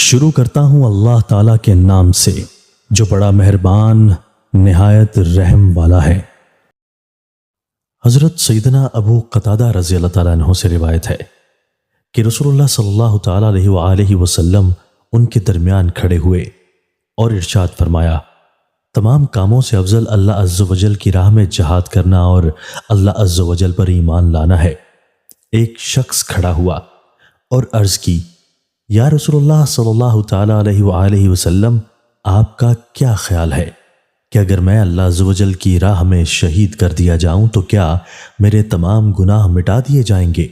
شروع کرتا ہوں اللہ تعالیٰ کے نام سے جو بڑا مہربان نہایت رحم والا ہے۔ حضرت سیدنا ابو قتادہ رضی اللہ تعالیٰ عنہ سے روایت ہے کہ رسول اللہ صلی اللہ تعالیٰ علیہ وآلہ وسلم ان کے درمیان کھڑے ہوئے اور ارشاد فرمایا، تمام کاموں سے افضل اللہ عز و جل کی راہ میں جہاد کرنا اور اللہ عز و جل پر ایمان لانا ہے۔ ایک شخص کھڑا ہوا اور عرض کی، یا رسول اللہ صلی اللہ تعالیٰ علیہ وآلہ وسلم، آپ کا کیا خیال ہے کہ اگر میں اللہ عز و جل کی راہ میں شہید کر دیا جاؤں تو کیا میرے تمام گناہ مٹا دیے جائیں گے؟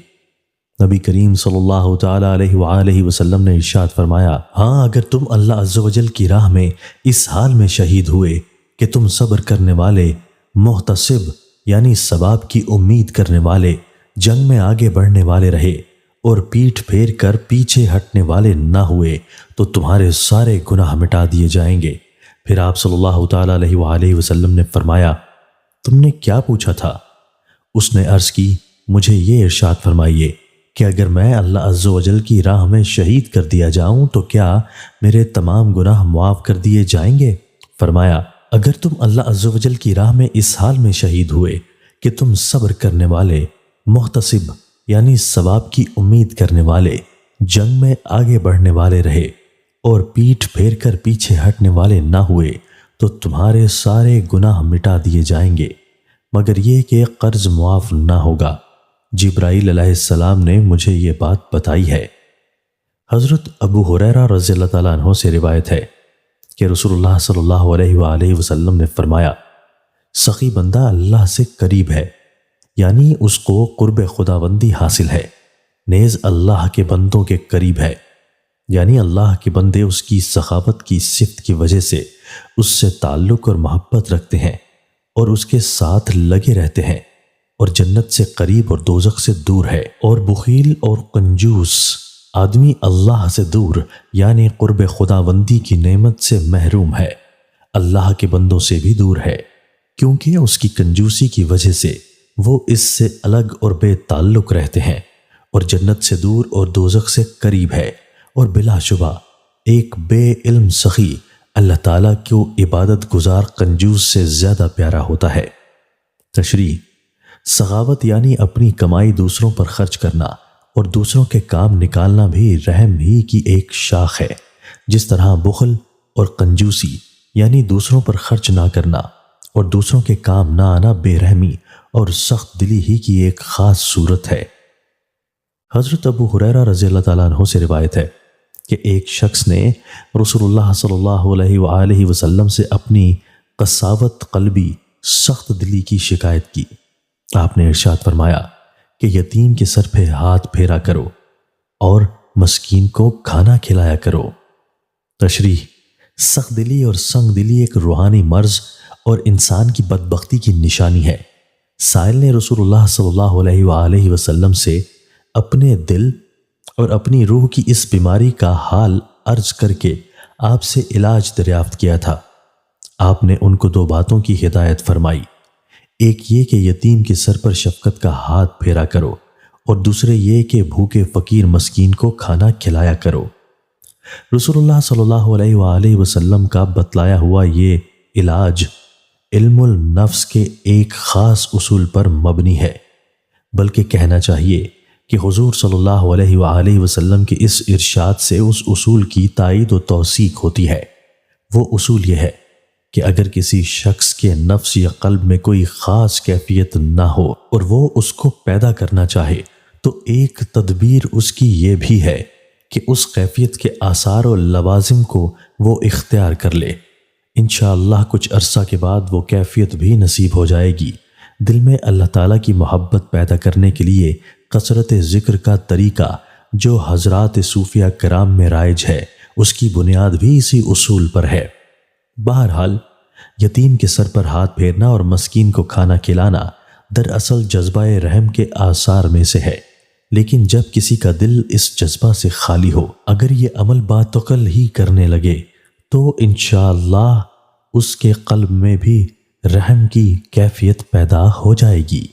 نبی کریم صلی اللہ تعالیٰ علیہ وآلہ وسلم نے ارشاد فرمایا، ہاں، اگر تم اللہ عز و جل کی راہ میں اس حال میں شہید ہوئے کہ تم صبر کرنے والے، محتسب یعنی ثواب کی امید کرنے والے، جنگ میں آگے بڑھنے والے رہے اور پیٹھ پھیر کر پیچھے ہٹنے والے نہ ہوئے تو تمہارے سارے گناہ مٹا دیے جائیں گے۔ پھر آپ صلی اللہ تعالیٰ علیہ وآلہ وسلم نے فرمایا، تم نے کیا پوچھا تھا؟ اس نے عرض کی، مجھے یہ ارشاد فرمائیے کہ اگر میں اللہ عز و جل کی راہ میں شہید کر دیا جاؤں تو کیا میرے تمام گناہ معاف کر دیے جائیں گے؟ فرمایا، اگر تم اللہ عز و جل کی راہ میں اس حال میں شہید ہوئے کہ تم صبر کرنے والے، محتسب یعنی ثواب کی امید کرنے والے، جنگ میں آگے بڑھنے والے رہے اور پیٹھ پھیر کر پیچھے ہٹنے والے نہ ہوئے تو تمہارے سارے گناہ مٹا دیے جائیں گے، مگر یہ کہ قرض معاف نہ ہوگا۔ جبرائیل علیہ السلام نے مجھے یہ بات بتائی ہے۔ حضرت ابو ہریرہ رضی اللہ تعالیٰ عنہ سے روایت ہے کہ رسول اللہ صلی اللہ علیہ وآلہ وسلم نے فرمایا، سخی بندہ اللہ سے قریب ہے، یعنی اس کو قرب خداوندی حاصل ہے، نیز اللہ کے بندوں کے قریب ہے، یعنی اللہ کے بندے اس کی سخاوت کی صفت کی وجہ سے اس سے تعلق اور محبت رکھتے ہیں اور اس کے ساتھ لگے رہتے ہیں، اور جنت سے قریب اور دوزخ سے دور ہے۔ اور بخیل اور کنجوس آدمی اللہ سے دور یعنی قرب خداوندی کی نعمت سے محروم ہے، اللہ کے بندوں سے بھی دور ہے، کیونکہ اس کی کنجوسی کی وجہ سے وہ اس سے الگ اور بے تعلق رہتے ہیں، اور جنت سے دور اور دوزخ سے قریب ہے۔ اور بلا شبہ ایک بے علم سخی اللہ تعالیٰ کو عبادت گزار کنجوس سے زیادہ پیارا ہوتا ہے۔ تشریح: سخاوت یعنی اپنی کمائی دوسروں پر خرچ کرنا اور دوسروں کے کام نکالنا بھی رحم ہی کی ایک شاخ ہے، جس طرح بخل اور کنجوسی یعنی دوسروں پر خرچ نہ کرنا اور دوسروں کے کام نہ آنا بے رحمی اور سخت دلی ہی کی ایک خاص صورت ہے۔ حضرت ابو ہریرہ رضی اللہ تعالیٰ عنہ سے روایت ہے کہ ایک شخص نے رسول اللہ صلی اللہ علیہ وآلہ وسلم سے اپنی قساوت قلبی، سخت دلی کی شکایت کی۔ آپ نے ارشاد فرمایا کہ یتیم کے سر پہ ہاتھ پھیرا کرو اور مسکین کو کھانا کھلایا کرو۔ تشریح: سخت دلی اور سنگ دلی ایک روحانی مرض اور انسان کی بدبختی کی نشانی ہے۔ سائل نے رسول اللہ صلی اللہ علیہ وآلہ وسلم سے اپنے دل اور اپنی روح کی اس بیماری کا حال عرض کر کے آپ سے علاج دریافت کیا تھا۔ آپ نے ان کو دو باتوں کی ہدایت فرمائی، ایک یہ کہ یتیم کے سر پر شفقت کا ہاتھ پھیرا کرو، اور دوسرے یہ کہ بھوکے فقیر مسکین کو کھانا کھلایا کرو۔ رسول اللہ صلی اللہ علیہ وآلہ وسلم کا بتلایا ہوا یہ علاج علم النفس کے ایک خاص اصول پر مبنی ہے، بلکہ کہنا چاہیے کہ حضور صلی اللہ علیہ وآلہ وسلم کے اس ارشاد سے اس اصول کی تائید و توثیق ہوتی ہے۔ وہ اصول یہ ہے کہ اگر کسی شخص کے نفس یا قلب میں کوئی خاص کیفیت نہ ہو اور وہ اس کو پیدا کرنا چاہے تو ایک تدبیر اس کی یہ بھی ہے کہ اس کیفیت کے آثار و لوازم کو وہ اختیار کر لے۔ انشاءاللہ کچھ عرصہ کے بعد وہ کیفیت بھی نصیب ہو جائے گی۔ دل میں اللہ تعالیٰ کی محبت پیدا کرنے کے لیے کثرت ذکر کا طریقہ جو حضرات صوفیہ کرام میں رائج ہے، اس کی بنیاد بھی اسی اصول پر ہے۔ بہرحال یتیم کے سر پر ہاتھ پھیرنا اور مسکین کو کھانا کھلانا دراصل جذبہ رحم کے آثار میں سے ہے، لیکن جب کسی کا دل اس جذبہ سے خالی ہو، اگر یہ عمل باتقل ہی کرنے لگے تو انشاءاللہ اس کے قلب میں بھی رحم کی کیفیت پیدا ہو جائے گی۔